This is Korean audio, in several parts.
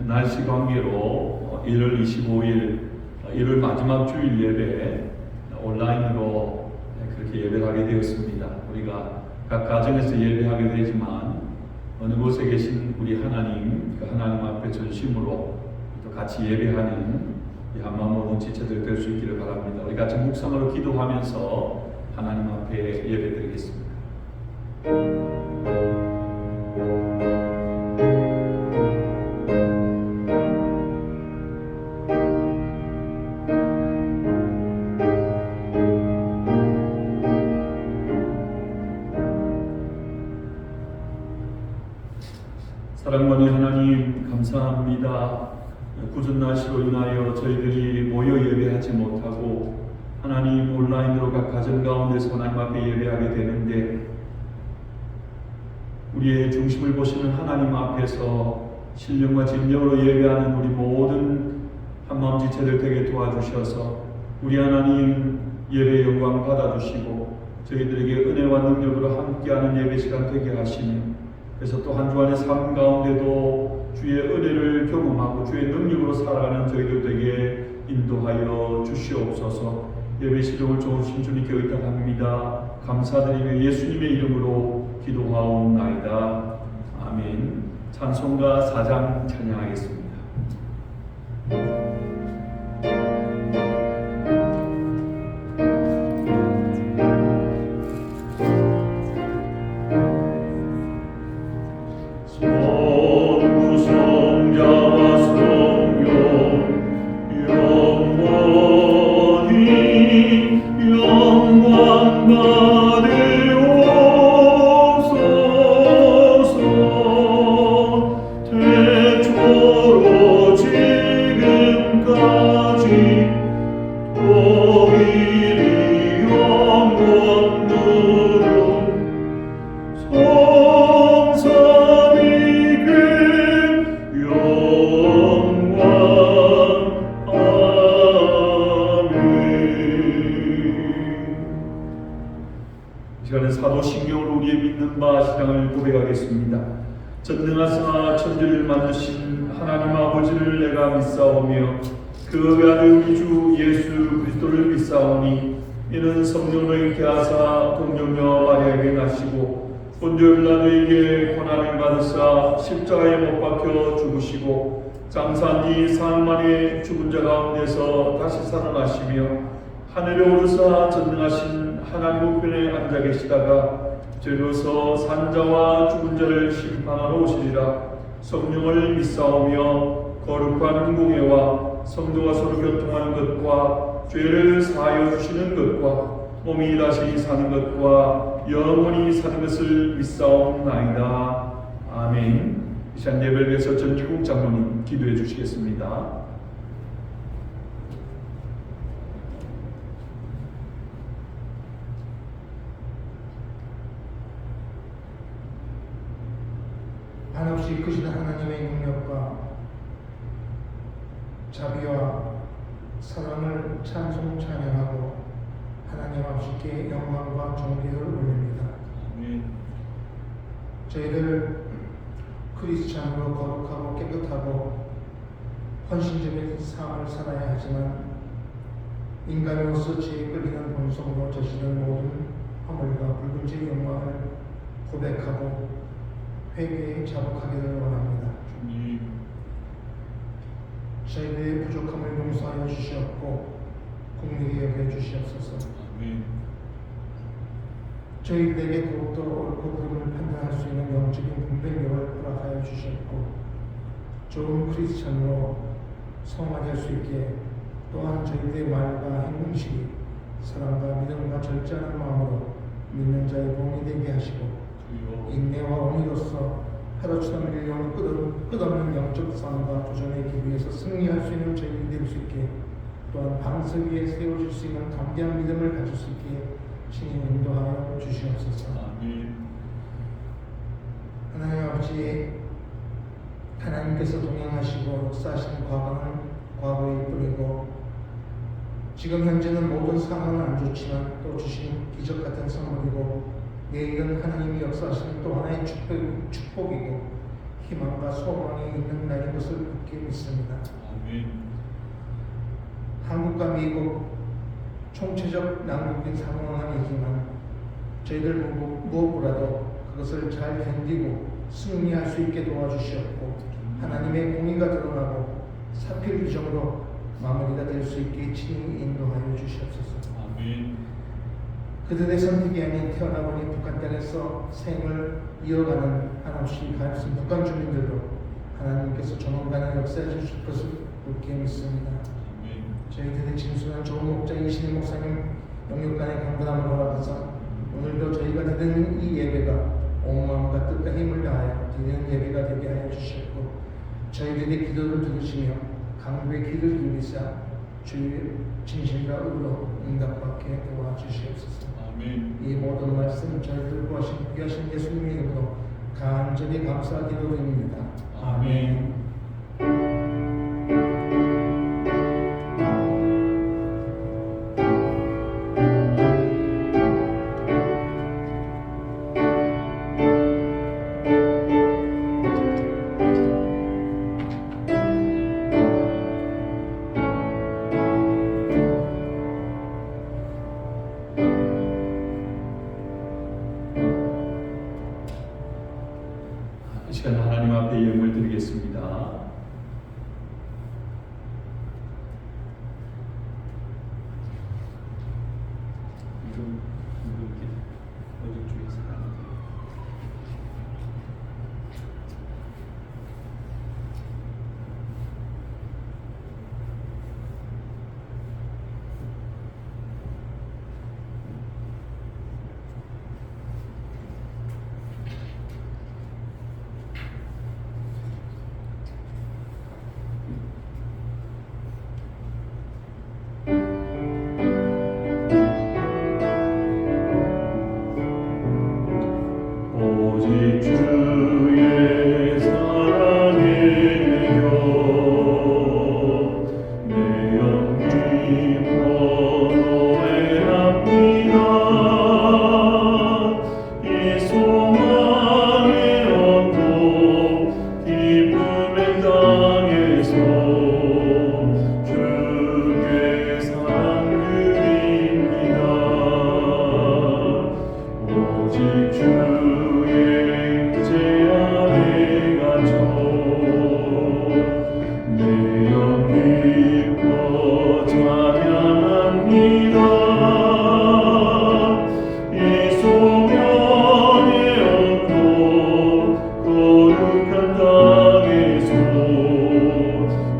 날씨 관계로 1월 25일 1월 마지막 주일 예배 온라인으로 그렇게 예배를 하게 되었습니다. 우리가 각 가정에서 예배하게 되지만 어느 곳에 계신 우리 하나님, 그 하나님 앞에 전심으로 또 같이 예배하는 한마음 모든 지체들 될 수 있기를 바랍니다. 우리 같이 묵상으로 기도하면서 하나님 앞에 예배드리겠습니다. 사랑받는 하나님 감사합니다. 굳은 날씨로 인하여 저희들이 모여 예배하지 못하고 하나님 온라인으로 각 가정 가운데서 하나님 앞에 예배하게 되는데 우리의 중심을 보시는 하나님 앞에서 신령과 진정으로 예배하는 우리 모든 한마음 지체들 되게 도와주셔서 우리 하나님 예배 영광 받아주시고 저희들에게 은혜와 능력으로 함께하는 예배 시간 되게 하시며 그래서 또 한 주간의 삶 가운데도 주의 은혜를 경험하고 주의 능력으로 살아가는 저희들 되게 인도하여 주시옵소서. 예배 시종을 좋으신 주님께 의탁합니다. 감사드리며 예수님의 이름으로 기도하옵나이다. 아멘. 찬송가 4장 찬양하겠습니다. 사도신경으로 우리의 믿는 바 신앙을 고백하겠습니다. 전능하사 천지를 만드신 하나님 아버지를 내가 믿사오며 그 외아들 우리 주 예수 그리스도를 믿사오니 이는 성령으로 잉태 하사 동정녀 마리아에게 나시고 본디오 빌라도에게 고난을 받으사 십자가에 못 박혀 죽으시고 장사한 지 사흘 만에 죽은 자 가운데서 다시 살아나시며 하늘에 오르사 전능하신 하나님 우편에 앉아 계시다가 죄로서 산자와 죽은 자를 심판하러 오시리라. 성령을 믿사오며 거룩한 공예와 성도가 서로 교통하는 것과 죄를 사하여 주시는 것과 몸이 다시 사는 것과 영원히 사는 것을 믿사옵나이다. 아멘. 이 시간 예배를 위해서 전기국 장로님 기도해 주시겠습니다. 한없이 크신 하나님의 능력과 자비와 사랑을 찬송 찬양하고 하나님 아버지께 영광과 존귀를 올립니다. 저희들 크리스찬으로 거룩하고 깨끗하고 헌신적인 삶을 살아야 하지만 인간으로서 죄에 끌리는 본성으로 저지른 모든 허물과 붉은지의 영광을 고백하고 회개에 자복하기를 원합니다. 저희들의 부족함을 용서하여 주시옵고 긍휼히 여겨 주시옵소서. 저희들에게 더욱더 옳고 그름을 판단할 수 있는 영적인 분별력을 허락하여 주시옵고 좋은 크리스찬으로 성화될 수 있게 또한 저희들의 말과 행동식이 사랑과 믿음과 절제하는 마음으로 믿는 자의 도움이 되게 하시고 인내와 온유로서 하루처럼 밀려오는 끝없는 영적 싸움과 도전의 기부에서 승리할 수 있는 저희들이 될 수 있게 또한 방석 위에 세워질 수 있는 담대한 믿음을 가질 수 있게 신이 인도하여 주시옵소서. 하나님 아버지, 하나님께서 동행하시고 역사하신 과거는 과거일 뿐이고 지금 현재는 모든 상황은 안 좋지만 또 주신 기적 같은 선물이고 내일은 하나님이 역사하시는 또 하나의 축복이고 희망과 소망이 있는 날인 것을 굳게 믿습니다. 아멘. 한국과 미국 총체적 난국인 상황은 아니지만 저희들 무엇보다도 그것을 잘 견디고 승리할 수 있게 도와주시었고 하나님의 공의가 드러나고 사필 규정으로 마무리가 될 수 있게 친히 인도하여 주시옵소서. 아멘. 그들의 선택이 아닌 태어나보니 북한 땅에서 생을 이어가는 한없이 가엾은 북한 주민들도 하나님께서 조만간에 역사해 주실 것을 굳게 믿습니다. 저희들의 진순한 좋은 목자 이신희 목사님 영육간의 강건함을 허락하사 오늘도 저희가 드리는 이 예배가 온 마음과 뜻과 힘을 다하여 드리는 예배가 되게 하여 주시고 저희들의 기도를 들으시며 강구의 길을 기리사 주의 진실과 의로 응답받게 도와주시옵소서. 아멘. 이 모든 말씀 저희들 구하신 귀하신 예수님의 이름으로 간절히 감사 기도드립니다. 아멘. 이 시간 하나님 앞에 예물을 드리겠습니다. 이렇게 어디 쪽에서 오직 주의 사랑에 매여 내 영이 번호에 합니다. 이 소망의 언덕 기쁨의 땅에서 주께 사랑 드립니다. 오직 주의 제 안에 갇혀 내 영 기뻐 찬양합니다. 이 소명의 언덕 거룩한 땅에서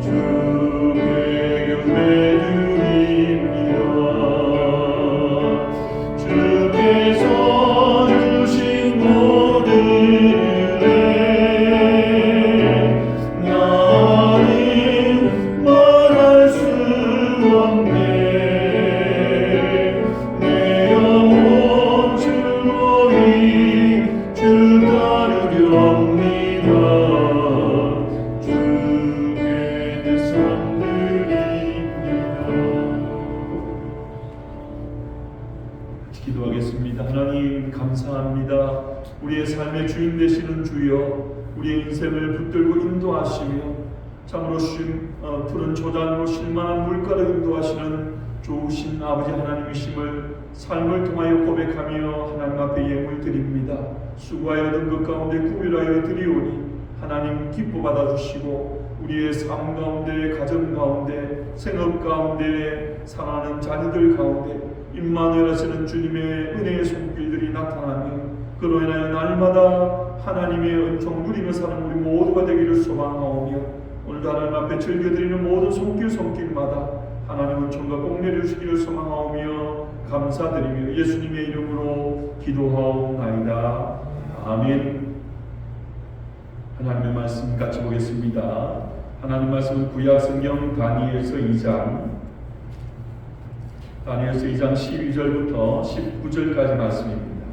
주께 경배 드립니다. 주께서 주신 모든 은혜 나는 말할 수 없네. 내 영혼 즐거이 주 따르렵니다. 주께 내 삶 드립니다. 기도하겠습니다. 하나님 감사합니다. 우리의 삶의 주인 되시는 주여, 우리의 인생을 붙들고 인도하시며 참으로 푸른 초장으로 쉴만한 물가로 인도하시는 좋으신 아버지 하나님이심을 삶을 통하여 고백하며 하나님 앞에 예물 드립니다. 수고하여 얻은 것 가운데 구별하여 드리오니 하나님 기뻐 받아주시고 우리의 삶 가운데, 가정 가운데, 생업 가운데, 사랑하는 자녀들 가운데 임마누엘 하시는 주님의 은혜의 손길들이 나타나며 그로 인하여 날마다 하나님의 은총 누리며 사는 우리 모두가 되기를 소망하오며 오늘도 하나님 앞에 즐겨드리는 모든 손길마다 하나님 은총과 복 내려주시기를 소망하오며 감사드리며 예수님의 이름으로 기도하옵나이다. 아멘. 하나님의 말씀 같이 보겠습니다. 하나님 말씀은 구약성경 다니엘서 2장 12절부터 19절까지 말씀입니다.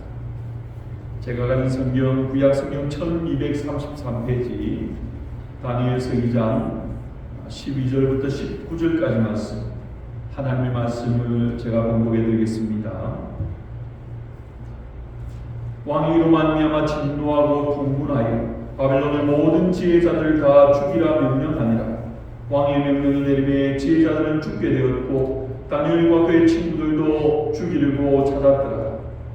제가 가진 성경 구약성경 1233페이지 다니엘서 2장 12절부터 19절까지 말씀, 하나님의 말씀을 제가 봉독해 드리겠습니다. 왕이 이로 말미암아 진노하고 분분하여 바벨론의 모든 지혜자들을 다 죽이라 명령하니라. 왕의 명령이 내림에 지혜자들은 죽게 되었고 다니엘과 그의 친구들도 죽이려고 찾았더라.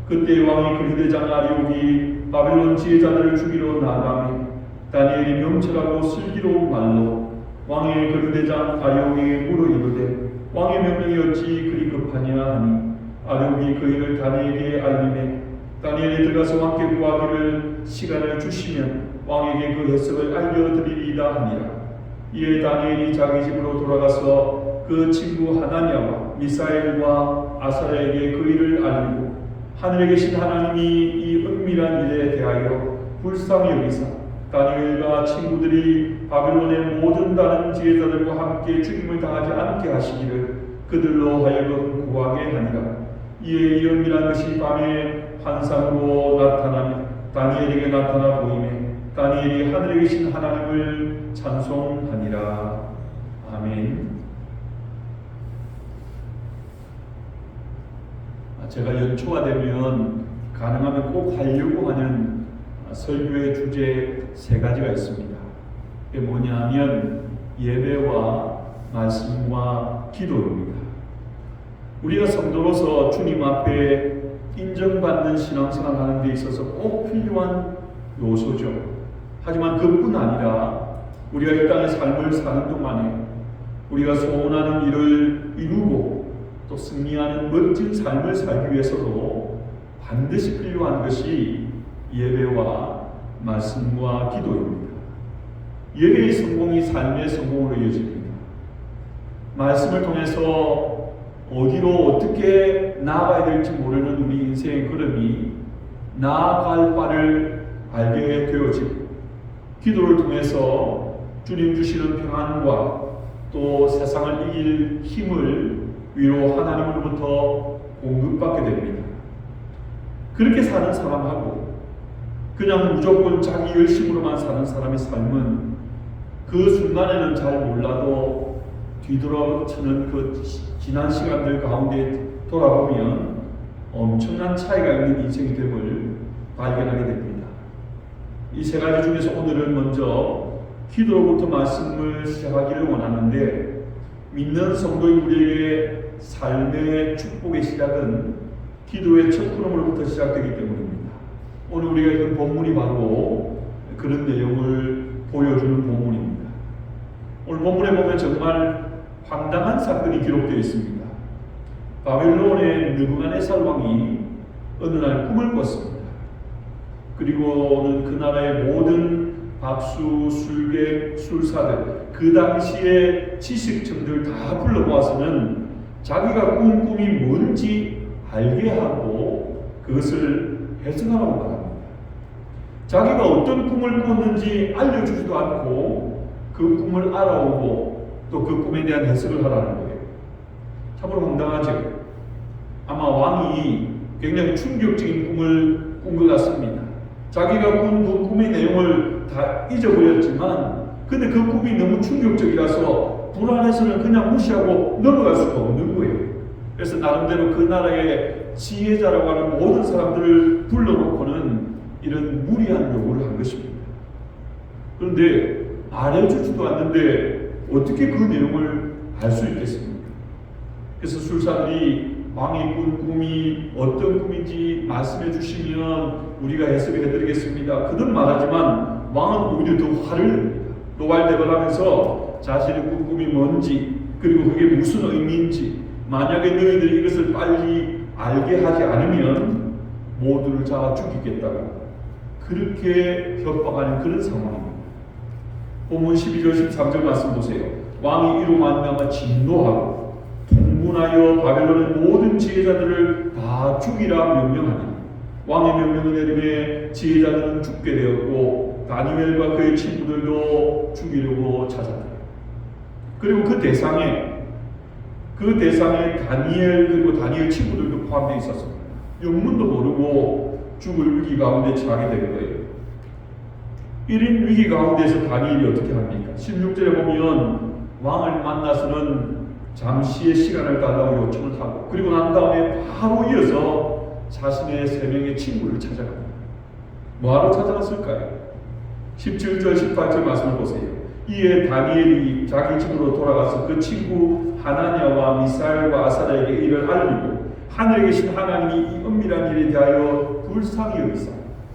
그때 왕이 그 휴대장 아리옥이 바벨론 지혜자들을 죽이러 나가며 다니엘이 명철하고 슬기로운 말로 왕의 그 휴대장 아리옥에게 물어 이르되 왕의 명령이 어찌 그리 급하냐 하니 아리옥이 그 일을 다니엘에게 알림해 다니엘이 들어가서 왕께 구하기를 시간을 주시면 왕에게 그 해석을 알려드리리이다 하니라. 이에 다니엘이 자기 집으로 돌아가서 그 친구 하나냐와 미사엘과 아사랴에게 그 일을 알리고 하늘에 계신 하나님이 이 은밀한 일에 대하여 불쌍히 여기사 다니엘과 친구들이 바벨론의 모든 다른 지혜자들과 함께 죽임을 당하지 않게 하시기를 그들로 하여금 구하게 하니라. 이에 이 은밀한 것이 밤에 환상으로 나타나며 다니엘에게 나타나 보이매 다니엘이 하늘에 계신 하나님을 찬송하니라. 아멘. 제가 연초가 되면 가능하면 꼭 하려고 하는 설교의 주제 3가지가 있습니다. 그게 뭐냐면 예배와 말씀과 기도입니다. 우리가 성도로서 주님 앞에 인정받는 신앙생활 하는 데 있어서 꼭 필요한 요소죠. 하지만 그뿐 아니라 우리가 이 땅의 삶을 사는 동안에 우리가 소원하는 일을 이루고 또 승리하는 멋진 삶을 살기 위해서도 반드시 필요한 것이 예배와 말씀과 기도입니다. 예배의 성공이 삶의 성공으로 이어집니다. 말씀을 통해서 어디로 어떻게 나아가야 될지 모르는 우리 인생의 걸음이 나아갈 바를 알게 되어지고 기도를 통해서 주님 주시는 평안과 또 세상을 이길 힘을 위로 하나님으로부터 공급받게 됩니다. 그렇게 사는 사람하고 그냥 무조건 자기 열심으로만 사는 사람의 삶은 그 순간에는 잘 몰라도 뒤돌아서는 그 지난 시간들 가운데 돌아보면 엄청난 차이가 있는 인생이 됨을 발견하게 됩니다. 이 3가지 중에서 오늘은 먼저 기도로부터 말씀을 시작하기를 원하는데 믿는 성도인 우리에게 삶의 축복의 시작은 기도의 첫 걸음으로부터 시작되기 때문입니다. 오늘 우리가 읽은 본문이 바로 그런 내용을 보여주는 본문입니다. 오늘 본문에 보면 정말 황당한 사건이 기록되어 있습니다. 바벨론의 느부갓네살 왕이 어느 날 꿈을 꿨습니다. 그리고는 그 나라의 모든 박수, 술객, 술사들, 그 당시의 지식층들 다 불러모아서는 자기가 꾼 꿈이 뭔지 알게 하고 그것을 해석하라고 말합니다. 자기가 어떤 꿈을 꿨는지 알려주지도 않고 그 꿈을 알아오고 또 그 꿈에 대한 해석을 하라는 거예요. 참으로 황당하죠. 아마 왕이 굉장히 충격적인 꿈을 꾼 것 같습니다. 자기가 꾼 그 꿈의 내용을 다 잊어버렸지만 근데 그 꿈이 너무 충격적이라서 불안해서는 그냥 무시하고 넘어갈 수가 없는 거예요. 그래서 나름대로 그 나라의 지혜자라고 하는 모든 사람들을 불러놓고는 이런 무리한 요구를 한 것입니다. 그런데 말해주지도 않는데 어떻게 그 내용을 알 수 있겠습니까? 그래서 술사들이 왕이 꾼 꿈이 어떤 꿈인지 말씀해 주시면 우리가 해석해 드리겠습니다. 그든 말하지만 왕은 오히려 더 화를 냅니다. 노발대발하면서 자신의 꾼 꿈이 뭔지 그리고 그게 무슨 의미인지 만약에 너희들이 이것을 빨리 알게 하지 않으면 모두를 잡아 죽이겠다고 그렇게 협박하는 그런 상황입니다. 본문 12절 13절 말씀 보세요. 왕이 이로 말미암아 진노하고 통분하여 바벨론의 모든 지혜자들을 다 죽이라 명령하니 왕의 명령을 내림에 지혜자들은 죽게 되었고 다니엘과 그의 친구들도 죽이려고 찾았다. 그리고 그 대상에 다니엘 그리고 다니엘 친구들도 포함되어 있었습니다. 영문도 모르고 죽을 위기 가운데 처하게 된 거예요. 1인 위기 가운데서 다니엘이 어떻게 합니까? 16절에 보면 왕을 만나서는 잠시의 시간을 달라고 요청을 하고 그리고 난 다음에 바로 이어서 자신의 3명의 친구를 찾아갑니다. 뭐하러 찾아갔을까요? 17절 18절 말씀을 보세요. 이에 다니엘이 자기 집으로 돌아가서 그 친구 하나냐와 미사엘과 아사랴에게 이를 알리고 하늘에 계신 하나님이 이 은밀한 일에 대하여 불쌍히 여기사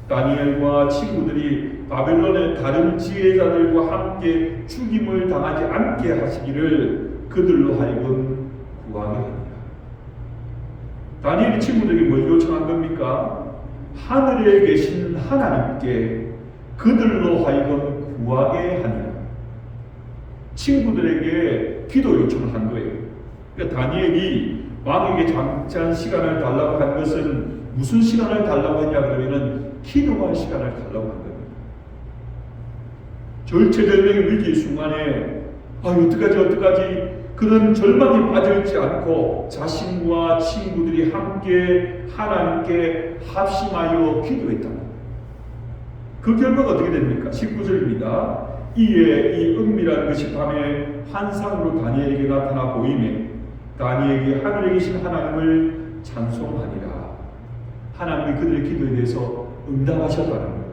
다니엘과 친구들이 바벨론의 다른 지혜자들과 함께 죽임을 당하지 않게 하시기를 그들로 하여금 구하게 합니다. 다니엘이 친구들에게 뭘 요청한 겁니까? 하늘에 계신 하나님께 그들로 하여금 구하게 하니라. 친구들에게 기도 요청을 한 거예요. 그러니까 다니엘이 왕에게 잠깐 시간을 달라고 한 것은 무슨 시간을 달라고 했냐 그러면은 기도할 시간을 달라고 한 겁니다. 절체절명의 위기의 순간에 어떡하지 그런 절망에 빠져있지 않고 자신과 친구들이 함께 하나님께 합심하여 기도했다. 그 결과가 어떻게 됩니까? 19절입니다. 이에 이 은밀한 것이 밤에 환상으로 다니엘에게 나타나 보이매 다니엘이 하늘에 계신 하나님을 찬송하니라. 하나님이 그들의 기도에 대해서 응답하셨다는 거예요.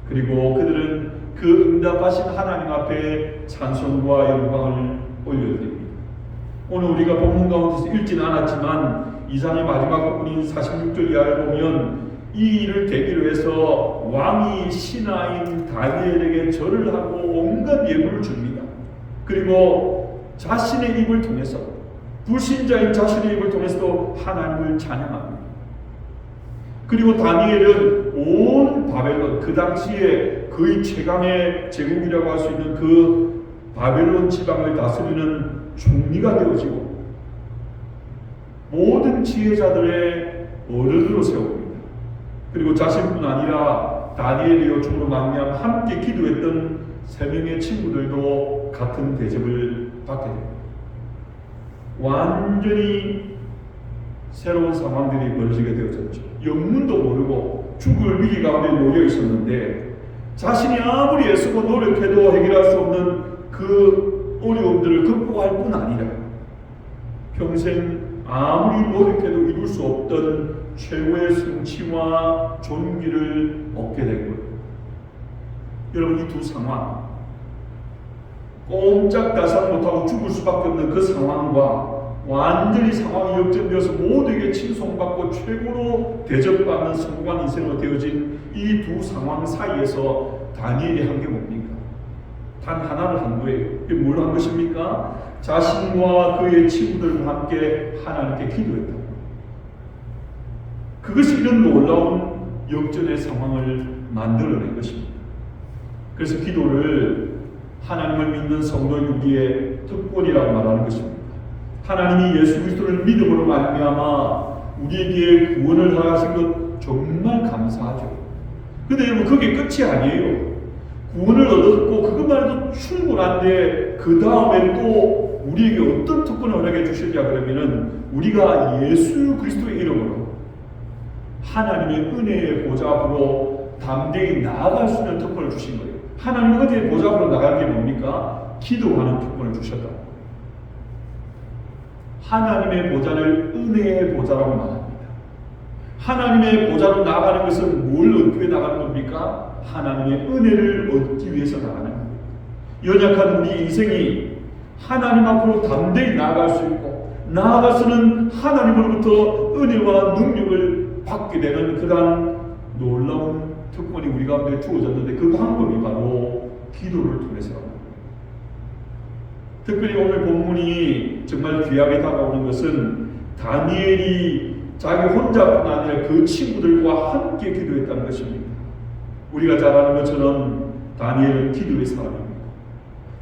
그리고 그들은 그 응답하신 하나님 앞에 찬송과 영광을 올려드립니다. 오늘 우리가 본문 가운데서 읽지는 않았지만 2장의 마지막 부분인 46절 이하를 보면 이 일을 계기로 해서 왕이 신하인 다니엘에게 절을 하고 온갖 예물을 줍니다. 그리고 자신의 입을 통해서 불신자인 자신의 입을 통해서도 하나님을 찬양합니다. 그리고 다니엘은 온 바벨론, 그 당시에 거의 최강의 제국이라고 할 수 있는 그 바벨론 지방을 다스리는 총리가 되어지고 모든 지혜자들의 어른으로 세웁니다. 그리고 자신뿐 아니라 다니엘의 요청으로 말미암아 함께 기도했던 3명의 친구들도 같은 대접을 받게 됩니다. 완전히 새로운 상황들이 벌어지게 되어졌죠. 영문도 모르고 죽을 위기 가운데 놓여 있었는데 자신이 아무리 애쓰고 노력해도 해결할 수 없는 그 어려움들을 극복할 뿐 아니라 평생 아무리 노력해도 이룰 수 없던 최고의 성취와 존귀를 얻게 된 거예요. 여러분, 이 두 상황, 꼼짝달싹 못하고 죽을 수밖에 없는 그 상황과 완전히 상황이 역전되어서 모두에게 칭송받고 최고로 대접받는 성공한 인생으로 되어진 이 두 상황 사이에서 다니엘이 한 게 뭡니까? 단 하나를 한 거예요. 이게 뭘 한 것입니까? 자신과 그의 친구들과 함께 하나님께 기도했다. 그것이 이런 놀라운 역전의 상황을 만들어낸 것입니다. 그래서 기도를 하나님을 믿는 성도 유기의 특권이라고 말하는 것입니다. 하나님이 예수 그리스도를 믿음으로 말미암아 우리에게 구원을 하신 것 정말 감사하죠. 그런데 여러분, 그게 끝이 아니에요. 구원을 얻었고 그것만 해도 충분한데 그 다음에 또 우리에게 어떤 특권을 허락해 주셨냐 그러면은 우리가 예수 그리스도의 이름으로 하나님의 은혜의 보좌 앞으로 담대히 나아갈 수 있는 특권을 주신 거예요. 하나님의 은혜의 보좌 앞으로 나가는 게 뭡니까? 기도하는 특권을 주셨다. 하나님의 보좌를 은혜의 보좌라고 말합니다. 하나님의 보좌로 나가는 것은 뭘 얻기 위해 나가는 겁니까? 하나님의 은혜를 얻기 위해서 나가는 겁니다. 연약한 우리 인생이 하나님 앞으로 담대히 나아갈 수 있고 나아가서는 하나님으로부터 은혜와 능력을 받게 되는 그러한 놀라운 특권이 우리 가운데 주어졌는데 그 방법이 바로 기도를 통해서라는 거예요. 특별히 오늘 본문이 정말 귀하게 다가오는 것은 다니엘이 자기 혼자뿐 아니라 그 친구들과 함께 기도했다는 것입니다. 우리가 잘 아는 것처럼 다니엘은 기도의 사람입니다.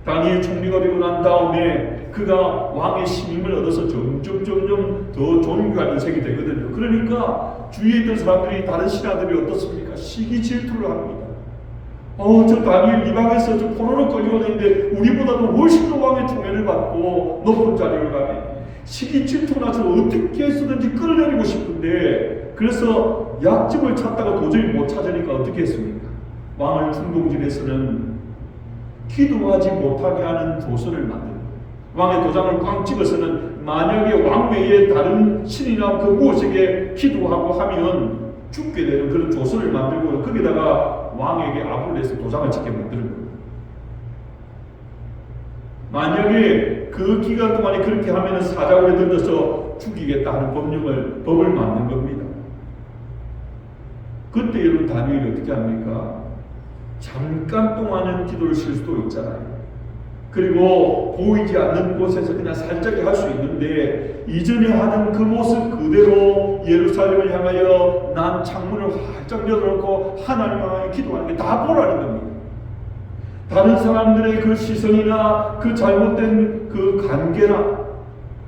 다니엘 총리가 되고 난 다음에 그가 왕의 신임을 얻어서 점점 더 존귀한 인생이 되거든요. 그러니까 주위에 있던 사람들이, 다른 신하들이 어떻습니까? 시기 질투를 합니다. 저 다니엘 이방에서 저 포로로 끌려오는데 우리보다도 훨씬 더 왕의 총애를 받고 높은 자리를 가네. 시기 질투나 저 어떻게 해서든지 끌어내리고 싶은데 그래서 약점을 찾다가 도저히 못 찾으니까 어떻게 했습니까? 왕을 충동질해서는 기도하지 못하게 하는 도서를 만듭니다. 왕의 도장을 꽝 찍어서는 만약에 왕 외에 다른 신이나 그 무엇에게 기도하고 하면 죽게 되는 그런 조서를 만들고 거기다가 왕에게 압을 내서 도장을 찍게 만드는 거예요. 만약에 그 기간 동안에 그렇게 하면 사자굴에 던져서 죽이겠다 하는 법을 만든 겁니다. 그때 여러분 다니엘이 어떻게 합니까? 잠깐 동안은 기도를 쉴 수도 있잖아요. 그리고 보이지 않는 곳에서 그냥 살짝이 할 수 있는데 이전에 하던 그 모습 그대로 예루살렘을 향하여 난 창문을 활짝 열어놓고 하나님을 향해 기도하는 게 다 보라는 겁니다. 다른 사람들의 그 시선이나 그 잘못된 그 관계나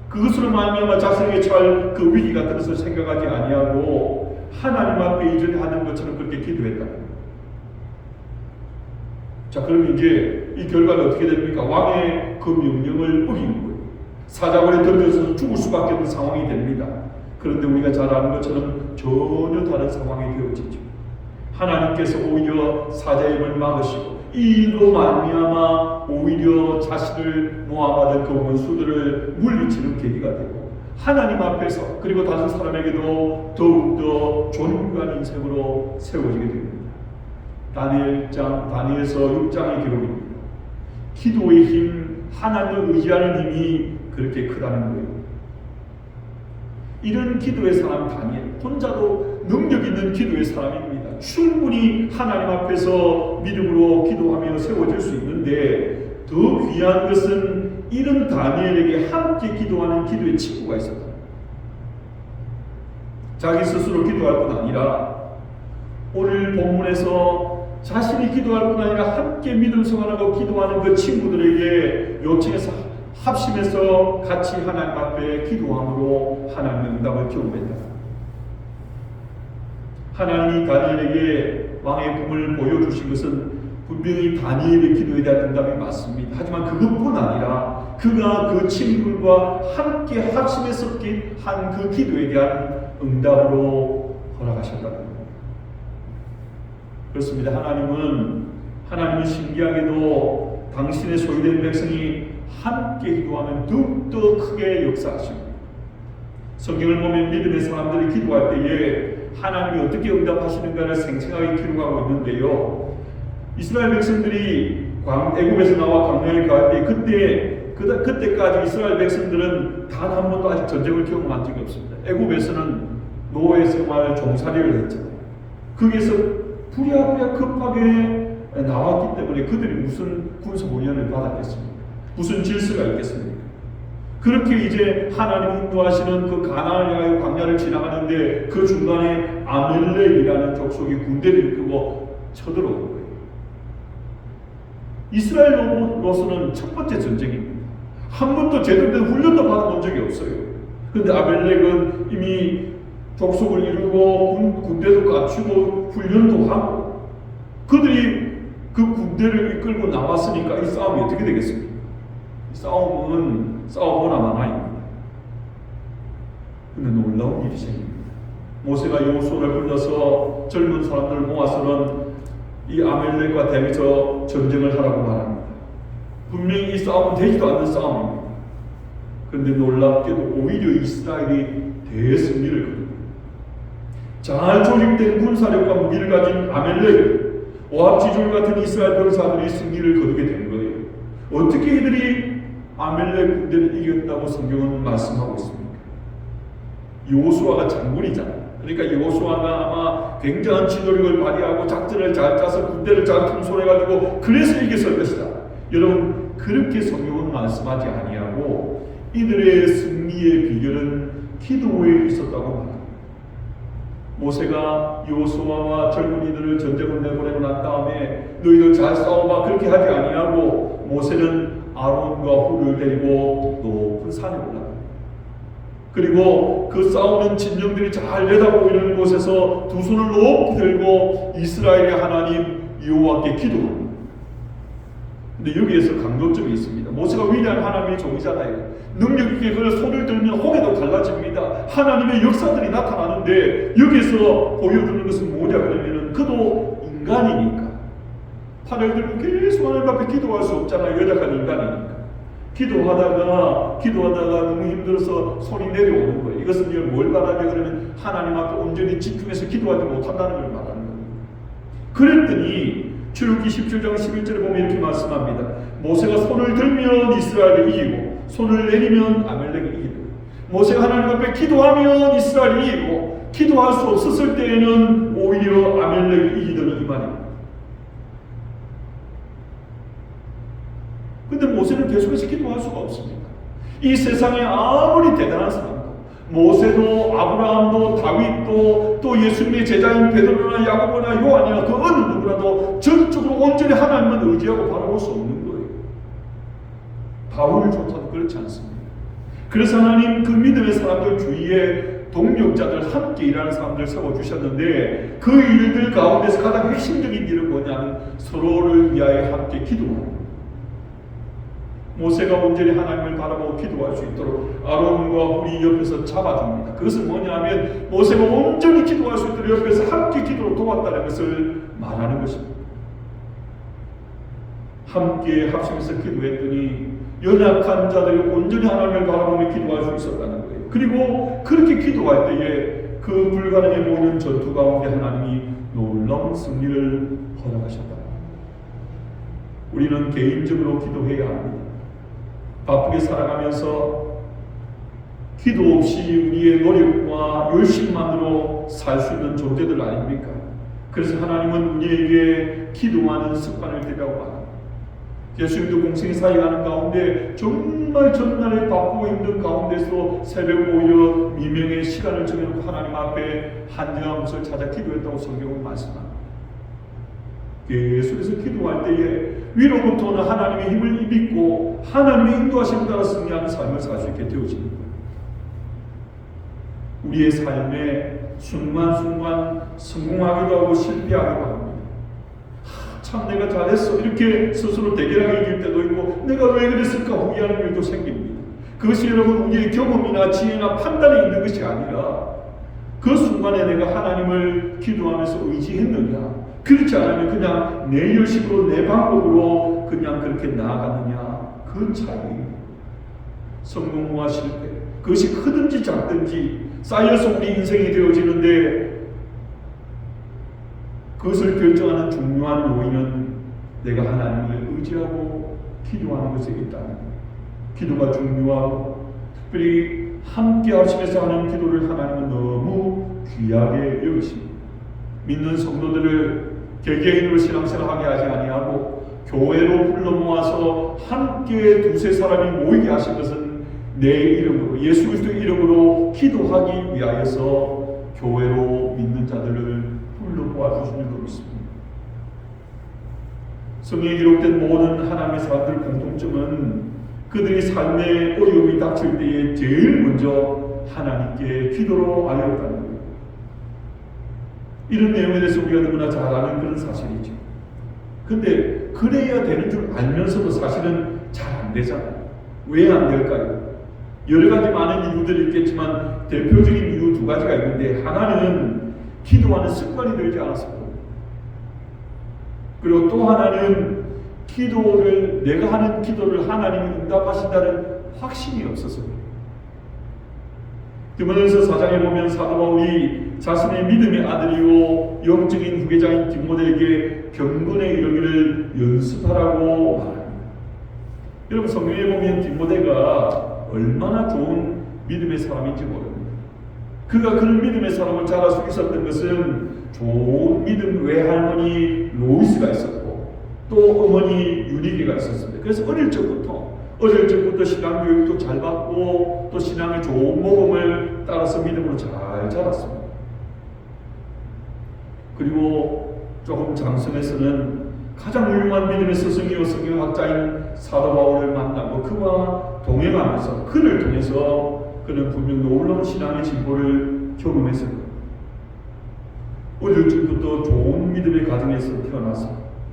그것으로 말미암아 자신에게 처할 그 위기 같은 것을 생각하지 아니하고 하나님 앞에 이전에 하는 것처럼 그렇게 기도했다. 자, 그럼 이제 이 결과는 어떻게 됩니까? 왕의 그 명령을 어긴 거예요. 사자굴에 던져서 죽을 수밖에 없는 상황이 됩니다. 그런데 우리가 잘 아는 것처럼 전혀 다른 상황이 되어지죠. 하나님께서 오히려 사자의 입을 막으시고 이 일로 말미암아 오히려 자신을 모함하던 그 원수들을 물리치는 계기가 되고 하나님 앞에서 그리고 다른 사람에게도 더욱더 존귀한 인생으로 세워지게 됩니다. 다니엘서 6장의 기록입니다. 기도의 힘, 하나님을 의지하는 힘이 그렇게 크다는 거예요. 이런 기도의 사람 다니엘, 혼자도 능력 있는 기도의 사람입니다. 충분히 하나님 앞에서 믿음으로 기도하며 세워질 수 있는데 더 귀한 것은 이런 다니엘에게 함께 기도하는 기도의 친구가 있었다. 자기 스스로 기도할 뿐 아니라 오늘 본문에서 자신이 기도할 뿐 아니라 함께 믿음 생활하고 기도하는 그 친구들에게 요청해서 합심해서 같이 하나님 앞에 기도함으로 하나님의 응답을 경험했다. 하나님이 다니엘에게 왕의 꿈을 보여주신 것은 분명히 다니엘의 기도에 대한 응답이 맞습니다. 하지만 그것뿐 아니라 그가 그 친구들과 함께 합심해서 한 그 기도에 대한 응답으로 허락하셨다는 겁니다. 그렇습니다. 하나님은 신기하게도 당신의 소유된 백성이 함께 기도하면 더욱더 크게 역사하십니다. 성경을 보면 믿음의 사람들이 기도할 때에 하나님이 어떻게 응답하시는가를 생생하게 기록하고 있는데요. 이스라엘 백성들이 애굽에서 나와 광야에 갈 때 그때까지 이스라엘 백성들은 단 한 번도 아직 전쟁을 경험한 적이 없습니다. 애굽에서는 노예 생활 종살이를 했잖아요. 거기에서 부랴부랴 급하게 나왔기 때문에 그들이 무슨 군사 훈련을 받았겠습니까? 무슨 질서가 있겠습니까? 그렇게 이제 하나님 인도하시는 그 가나안을 향하여 광야를 지나가는데 그 중간에 아멜렉이라는 족속이 군대를 이끌고 쳐들어오는 거예요. 이스라엘로서는 첫 번째 전쟁입니다. 한 번도 제대로 된 훈련도 받아본 적이 없어요. 그런데 아멜렉은 이미 족속을 이루고 군대도 갖추고 훈련도 하고 그들이 그 군대를 이끌고 나왔으니까 이 싸움이 어떻게 되겠습니까? 이 싸움은 싸워보나 마나입니다. 근데 놀라운 일이 생깁니다. 모세가 여호수아를 불러서 젊은 사람들을 모아서는 이 아멜렉과 대비해서 전쟁을 하라고 말합니다. 분명히 이 싸움은 되지도 않는 싸움입니다. 그런데 놀랍게도 오히려 이스라엘이 대승리를 거둡니다. 잘 조직된 군사력과 무기를 가진 아멜렉, 오합지졸 같은 이스라엘 병사들이 승리를 거두게 된 거예요. 어떻게 이들이 아멜렉 군대를 이겼다고 성경은 말씀하고 있습니까? 여호수아가 장군이잖아요. 그러니까 여호수아가 아마 굉장한 지도력을 발휘하고 작전을 잘 짜서 군대를 잘 통솔해가지고 그래서 이겼을 것이다. 여러분 그렇게 성경은 말씀하지 아니하고 이들의 승리의 비결은 기도에 있었다고 합니다. 모세가 여호수아와 젊은이들을 전쟁을 내보내고 난 다음에 너희들 잘 싸워봐 그렇게 하지 아니하고 모세는 아론과 훌을 데리고 높은 산에 올라갑니다. 그리고 그 싸우는 진영들이 잘 내다보이는 곳에서 두 손을 높이 들고 이스라엘의 하나님 여호와께 기도합니다. 근데 여기에서 강조점이 있습니다. 모세가 위대한 하나님의 종이잖아요. 능력 있게 그 손을 들면 홍해도 갈라집니다. 하나님의 역사들이 나타나는데 여기서 보여주는 것은 뭐냐 그러면은 그도 인간이니까 팔을 들고 계속 하나님 앞에 기도할 수 없잖아요. 연약한 인간이니까. 기도하다가 너무 힘들어서 손이 내려오는 거예요. 이것은 뭘 말하냐 그러면 하나님 앞에 온전히 집중해서 기도하지 못한다는 걸 말하는 거예요. 그랬더니 출애굽기 17장 11절에 보면 이렇게 말씀합니다. 모세가 손을 들면 이스라엘이 이기고 손을 내리면 아말렉이 이기고, 모세가 하나님 앞에 기도하면 이스라엘이 이기고 기도할 수 없었을 때에는 오히려 아말렉이 이기더니 이 말입니다. 근데 모세는 계속해서 기도할 수가 없습니다. 이 세상에 아무리 대단한 사람도, 모세도 아브라함도 다윗도 또 예수님의 제자인 베드로나 야고보나 요한이나 그 어느 누구라도 전적으로 온전히 하나님만 의지하고 바라볼 수 없는 거예요. 바울조차도 그렇지 않습니다. 그래서 하나님 그 믿음의 사람들 주위에 동력자들, 함께 일하는 사람들 세워주셨는데, 그 일들 가운데서 가장 핵심적인 일은 뭐냐면 서로를 위하여 함께 기도하는 거예요. 모세가 온전히 하나님을 바라보고 기도할 수 있도록 아론과 홀이 옆에서 잡아줍니다. 그것은 뭐냐면 모세가 온전히 기도할 수 있도록 옆에서 함께 기도로 도왔다는 것을 말하는 것입니다. 함께 합심해서 기도했더니 연약한 자들이 온전히 하나님을 바라보며 기도할 수 있었다는 거예요. 그리고 그렇게 기도할 때에 그 불가능해 보이는 전투 가운데 하나님이 놀라운 승리를 허락하셨다. 우리는 개인적으로 기도해야 합니다. 바쁘게 살아가면서 기도 없이 우리의 노력과 열심만으로 살 수 있는 존재들 아닙니까? 그래서 하나님은 우리에게 기도하는 습관을 들이라고 합니다. 예수님도 공생의 사역하는 가운데 정말 전날에 바쁘고 힘든 가운데서 새벽 오히려 미명의 시간을 정해놓고 하나님 앞에 한정한 곳을 찾아 기도했다고 성경은 말씀합니다. 계속해서 기도할 때에 위로부터는 하나님의 힘을 입고 하나님의 인도하심을 따라 승리하는 삶을 살 수 있게 되어지는 거예요. 우리의 삶에 순간순간 성공하기도 하고 실패하기도 합니다. 참 내가 잘했어 이렇게 스스로 대견하게 이길 때도 있고, 내가 왜 그랬을까 후회하는 일도 생깁니다. 그것이 여러분 우리의 경험이나 지혜나 판단에 있는 것이 아니라 그 순간에 내가 하나님을 기도하면서 의지했느냐, 그렇지 않으면 그냥 내 열심으로 내 방법으로 그냥 그렇게 나아가느냐, 그 차이입니다. 성공과 실패, 그것이 크든지 작든지 쌓여서 우리 인생이 되어지는데, 그것을 결정하는 중요한 요인은 내가 하나님을 의지하고 기도하는 것에 있다는 거예요. 기도가 중요하고 특별히 함께 하시면서 하는 기도를 하나님은 너무 귀하게 여기십니다. 믿는 성도들을 개개인으로 신앙생활하게 하지 아니하고 교회로 불러 모아서 함께 두세 사람이 모이게 하신 것은 내 이름으로, 예수 그리스도의 이름으로 기도하기 위하여서 교회로 믿는 자들을 불러 모아주신 줄로 믿습니다. 성경에 기록된 모든 하나님의 사람들 공통점은 그들이 삶의 어려움이 닥칠 때에 제일 먼저 하나님께 기도로 알렸다는 거예요. 이런 내용에 대해서 우리가 너무나 잘 아는 그런 사실이죠. 근데 그래야 되는 줄 알면서도 사실은 잘 안 되잖아요. 왜 안 될까요? 여러 가지 많은 이유들이 있겠지만 대표적인 이유 두 가지가 있는데, 하나는 기도하는 습관이 들지 않았을 겁니다. 그리고 또 하나는 내가 하는 기도를 하나님이 응답하신다는 확신이 없어서요. 디모데전서 4장에 보면 사도 바울이 자신의 믿음의 아들이요 영적인 후계자인 디모데에게 경건에 이르기를 연습하라고 말합니다. 여러분, 성경에 보면 디모데가 얼마나 좋은 믿음의 사람인지 모릅니다. 그가 그런 믿음의 사람을 자랄 수 있었던 것은 좋은 믿음 외할머니 로이스가 있었고 또 어머니 유리게가 있었습니다. 그래서 어릴 적부터 신앙 교육도 잘 받고 또 신앙의 좋은 모범을 따라서 믿음으로 잘 자랐습니다. 그리고 조금 장성에서는 가장 훌륭한 믿음의 스승이요 성경학자인 사도 바울을 만나고 그와 동행하면서 그를 통해서 그는 분명 놀라운 신앙의 진보를 경험했습니다. 어릴 적부터 좋은 믿음의 가정에서 태어나서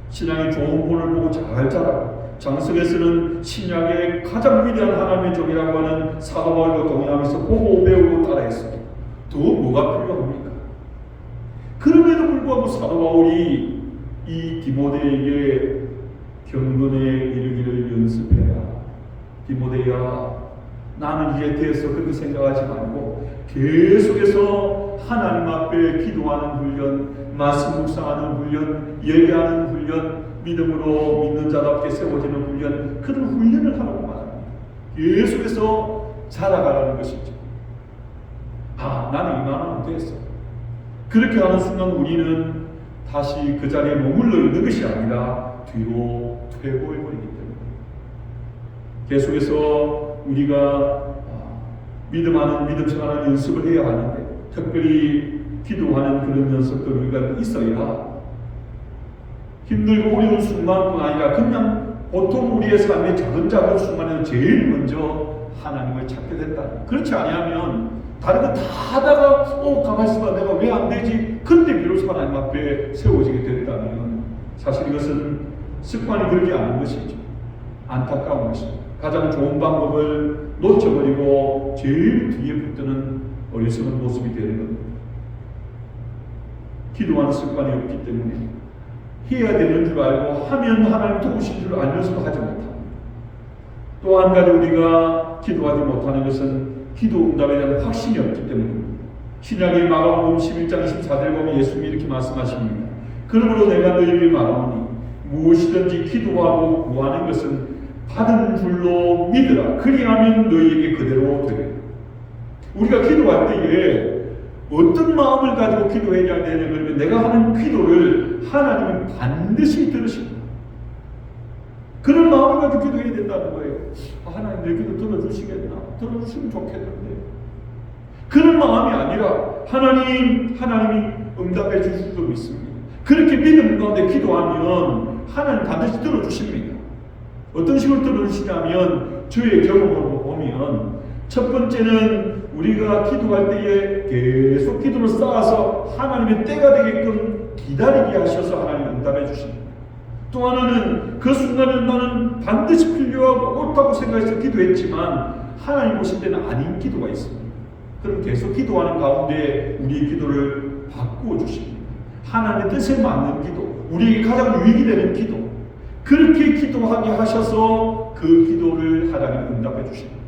신앙의 좋은 본을 보고 잘 자라고, 장성에서는 신약의 가장 위대한 하나님의 종이라고 하는 사도 바울과 동행하면서 보고 배우고 따라했습니다. 더 뭐가 필요합니까? 그럼에도 불구하고 사도 바울이 이 디모데에게 경건에 이르기를 연습해라, 디모데야, 나는 이제 됐어 그렇게 생각하지 말고 계속해서 하나님 앞에 기도하는 훈련, 말씀 묵상하는 훈련, 예배하는 훈련, 믿음으로 믿는 자답게 세워지는 훈련, 그런 훈련을 하라고 말합니다. 계속해서 자라가라는 것이죠. 나는 이만하면 됐어. 그렇게 하는 순간 우리는 다시 그 자리에 머물러 있는 것이 아니라 뒤로 퇴보해버리기 때문에 계속해서 우리가 믿음 생활하는 연습을 해야 하는데, 특별히 기도하는 그런 연습도 우리가 있어야 힘들고 어려운 순간뿐 아니라 그냥 보통 우리의 삶의 작은 순간에는 제일 먼저 하나님을 찾게 된다. 그렇지 아니하면 다른 거 다 하다가 가만히 있어봐 내가 왜 안 되지? 근데 비로소 하나님 앞에 세워지게 된다면 사실 이것은 습관이 들지 않은 것이죠. 안타까운 것입니다. 가장 좋은 방법을 놓쳐버리고 제일 뒤에 붙드는 어리석은 모습이 되는 겁니다. 기도하는 습관이 없기 때문에 해야 되는 줄 알고 하면 하나님 도우신 줄 알면서도 하지 못합니다. 또 한 가지 우리가 기도하지 못하는 것은 기도 응답에 대한 확신이 없기 때문입니다. 신약의 마가복음 11장 24절에 보면 예수님이 이렇게 말씀하십니다. 그러므로 내가 너희에게 말하노니 무엇이든지 기도하고 구하는 것은 받은 줄로 믿으라. 그리하면 너희에게 그대로 되리라. 우리가 기도할 때에 어떤 마음을 가지고 기도해야 되는 거면 내가 하는 기도를 하나님은 반드시 들으십니다. 그런 마음을 가지고 기도해야 된다는 거예요. 하나님 내 기도 들어주시겠나? 들어주시면 좋겠는데. 그런 마음이 아니라 하나님이 응답해 주실 줄 믿습니다. 그렇게 믿음 가운데 기도하면 하나님 반드시 들어주십니다. 어떤 식으로 들어주시냐면 저의 경험으로 보면 첫 번째는 우리가 기도할 때에 계속 기도를 쌓아서 하나님의 때가 되게끔 기다리게 하셔서 하나님 응답해 주십니다. 또 하나는 그 순간에 나는 반드시 필요하고 옳다고 생각해서 기도했지만 하나님 보실 때는 아닌 기도가 있습니다. 그럼 계속 기도하는 가운데 우리의 기도를 바꾸어 주십니다. 하나님의 뜻에 맞는 기도, 우리에게 가장 유익이 되는 기도, 그렇게 기도하게 하셔서 그 기도를 하나님 응답해 주십니다.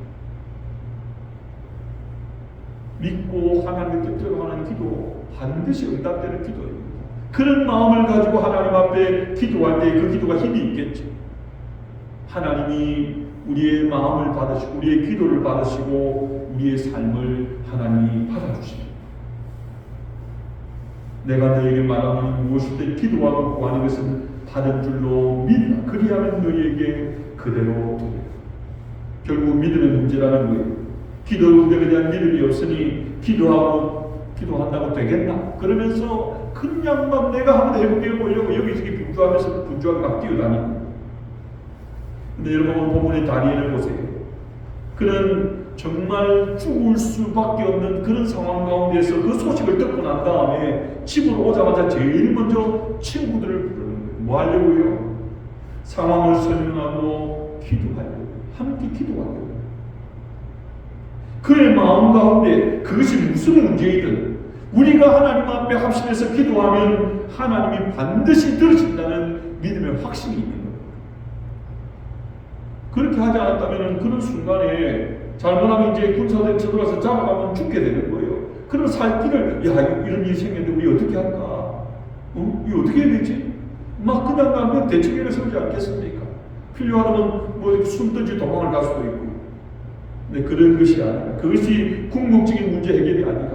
믿고 하나님의 뜻대로 하는 기도 반드시 응답되는 기도입니다. 그런 마음을 가지고 하나님 앞에 기도할 때 그 기도가 힘이 있겠죠. 하나님이 우리의 마음을 받으시고 우리의 기도를 받으시고 우리의 삶을 하나님이 받아주십니다. 내가 너에게 말하는 무엇이든 기도하고 구하는 것은 받은 줄로 믿으라. 그리하면 너희에게 그대로 되리라. 결국 믿음의 문제라는 거예요. 기도 응답에 대한 믿음이 없으니 기도한다고 되겠나? 그러면서 그냥 막 내가 한번 해보게 보려고 여기저기 분주하면서 분주하게 막 뛰어다니고. 근데 여러분 본문의 다니엘을 보세요. 그는 정말 죽을 수밖에 없는 그런 상황 가운데서 그 소식을 듣고 난 다음에 집으로 오자마자 제일 먼저 친구들을 부르는 거예요. 뭐 하려고요? 상황을 설명하고 기도하려고, 함께 기도하려고. 그의 마음 가운데 그것이 무슨 문제이든 우리가 하나님 앞에 합심해서 기도하면 하나님이 반드시 들으신다는 믿음의 확신이 있는 거예요. 그렇게 하지 않았다면 그런 순간에 잘못하면 이제 군사들이 쳐들어가서 잡아가면 죽게 되는 거예요. 그럼 살 길을 이런 일이 생겼는데 우리 어떻게 할까? 이거 어떻게 해야 되지? 막 그냥 가면 대책을 세우지 않겠습니까? 필요하다면 뭐 숨든지 도망을 갈 수도 있고. 근데 그런 것이 아니라, 그것이 궁극적인 문제 해결이 아니라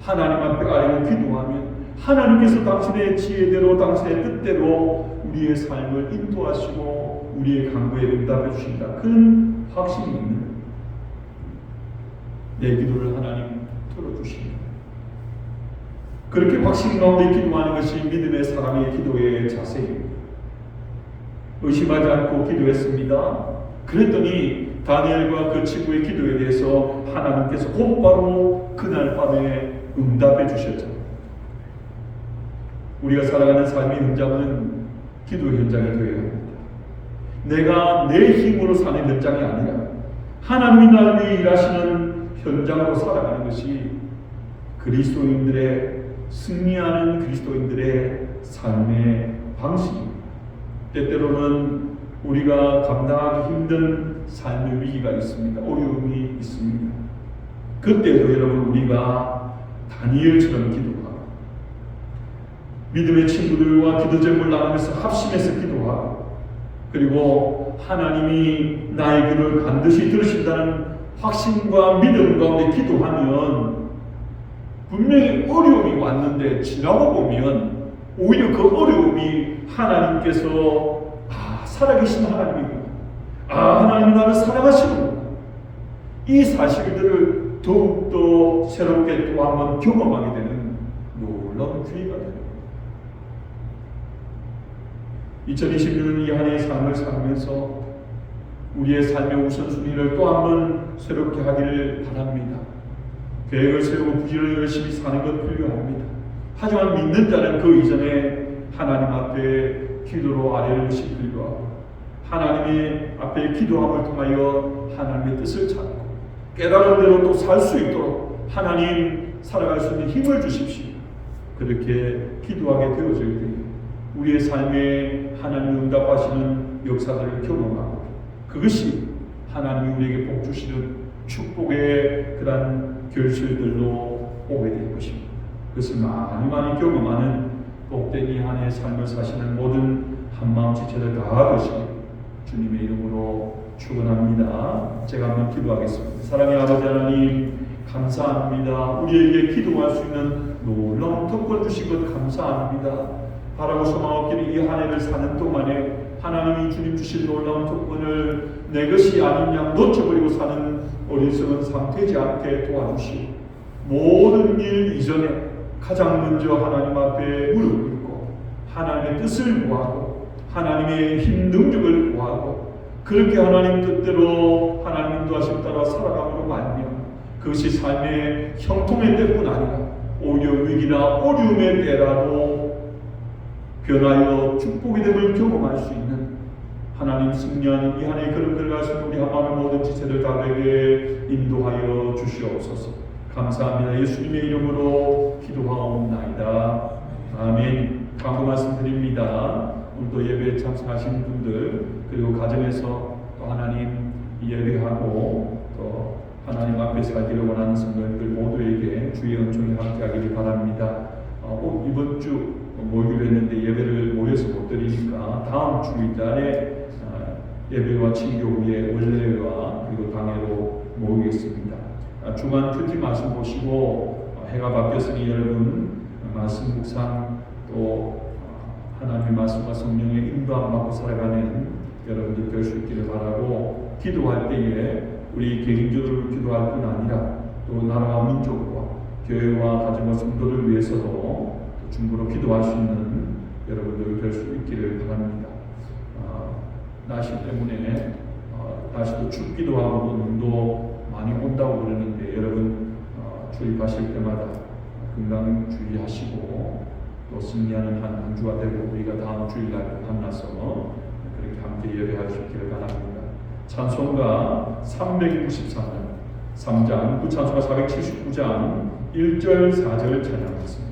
하나님 앞에 아뢰고 기도하면 하나님께서 당신의 지혜대로 당신의 뜻대로 우리의 삶을 인도하시고 우리의 간구에 응답해 주신다. 그런 확신이 있는 내 기도를 하나님 들어주십니다. 그렇게 확신 가운데 기도하는 것이 믿음의 사람의 기도의 자세입니다. 의심하지 않고 기도했습니다. 그랬더니 다니엘과 그 친구의 기도에 대해서 하나님께서 곧바로 그날 밤에 응답해 주셨죠. 우리가 살아가는 삶의 현장은 기도 현장이 되어야 합니다. 내가 내 힘으로 사는 현장이 아니라 하나님이 나를 위해 일하시는 현장으로 살아가는 것이 그리스도인들의 승리하는 그리스도인들의 삶의 방식입니다. 때때로는 우리가 감당하기 힘든 삶의 위기가 있습니다. 어려움이 있습니다. 그때도 여러분 우리가 다니엘처럼 기도하고 믿음의 친구들과 기도 제목을 나누면서 합심해서 기도하고 그리고 하나님이 나의 기도를 반드시 들으신다는 확신과 믿음 가운데 기도하면 분명히 어려움이 왔는데 지나고 보면 오히려 그 어려움이 하나님께서 살아계신 하나님이구나, 하나님이 나를 사랑하시는구나, 이 사실들을 더욱더 새롭게 또 한번 경험하게 되는 놀라운 기회가 됩니다. 2020년은 이 한 해의 삶을 살면서 우리의 삶의 우선순위를 또 한번 새롭게 하기를 바랍니다. 계획을 세우고 부지런히 열심히 사는 것 필요합니다. 하지만 믿는 자는 그 이전에 하나님 앞에 기도로 아뢰는 것이 필요하고 하나님의 앞에 기도함을 통하여 하나님의 뜻을 찾고 깨달은 대로 또 살 수 있도록 하나님 살아갈 수 있는 힘을 주십시오. 그렇게 기도하게 되어질 때 우리의 삶에 하나님 응답하시는 역사들을 경험하고 그것이 하나님이 우리에게 복 주시는 축복의 그런 결실들로 오게 될 것입니다. 그것을 많이 경험하는 복된 이 한 해의 삶을 사시는 모든 한마음 지체들 다 되시길 주님의 이름으로 축원합니다. 제가 한번 기도하겠습니다. 사랑의 아버지 하나님 감사합니다. 우리에게 기도할 수 있는 놀라운 특권 주신 것 감사합니다. 바라고 소망없기를 이 한 해를 사는 동안에 하나님이 주님 주신 놀라운 특권을 내 것이 아닌 양 놓쳐버리고 사는 어리석은 삶 되지 않게 도와주시고 모든 일 이전에 가장 먼저 하나님 앞에 무릎 꿇고 하나님의 뜻을 구하고 하나님의 힘 능력을 구하고 그렇게 하나님 뜻대로 하나님 인도하심 따라 살아감으로 말미암아 그것이 삶의 형통의 때뿐 아니라 오히려 위기나 어려움의 때라도 변하여 축복이 됨을 경험할 수 있는 하나님 승리하는 이 한 해 걸음 들어갈 수 있는 우리 한마음의 모든 지체들 다 되게 인도하여 주시옵소서. 감사합니다. 예수님의 이름으로 기도하옵나이다. 아멘. 광고 말씀드립니다. 오늘도 예배에 참석하신 분들 그리고 가정에서 또 하나님 예배하고 또 하나님 앞에 살기를 원하는 성도님들 모두에게 주의 은총이 함께하기를 바랍니다. 이번 주 모이기로 했는데 예배를 모여서 못 드리니까 다음 주일날에 예배와 친교 후에 원래와 그리고 당회로 모이겠습니다. 주간 큐티 말씀 보시고 해가 바뀌었으니 여러분 말씀 묵상 또 하나님의 말씀과 성령의 인도함 받고 살아가는 여러분들 될 수 있기를 바라고 기도할 때에 우리 개인적으로 기도할 뿐 아니라 또 나라와 민족과 교회와 가정과 성도를 위해서도 중보로 기도할 수 있는 여러분들 될 수 있기를 바랍니다. 날씨 때문에 날씨도 춥기도 하고 눈도 많이 온다고 그러는데 여러분 주입하실 때마다 건강 주의하시고 또 승리하는 한 주가 되고 우리가 다음 주일날 만나서 그렇게 함께 예배할 수 있기를 바랍니다. 찬송가 363장 3장 구찬송가 479장 1절 4절 찬양하겠습니다.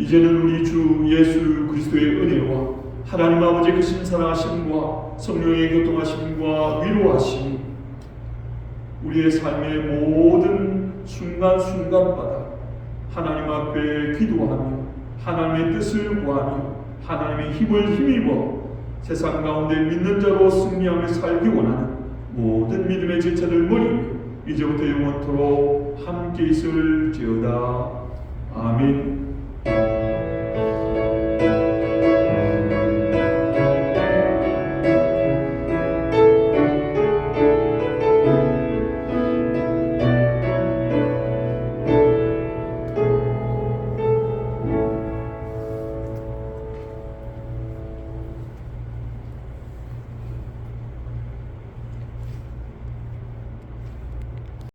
이제는 우리 주 예수 그리스도의 은혜와 하나님 아버지의 크신 사랑하심과 성령의 교통하심과 위로하심이 우리의 삶의 모든 순간순간마다 하나님 앞에 기도하며 하나님의 뜻을 구하며 하나님의 힘을 힘입어 세상 가운데 믿는 자로 승리하며 살기 원하는 모든 믿음의 제자들 머리에 이제부터 영원토록 함께 있을지어다. 아멘.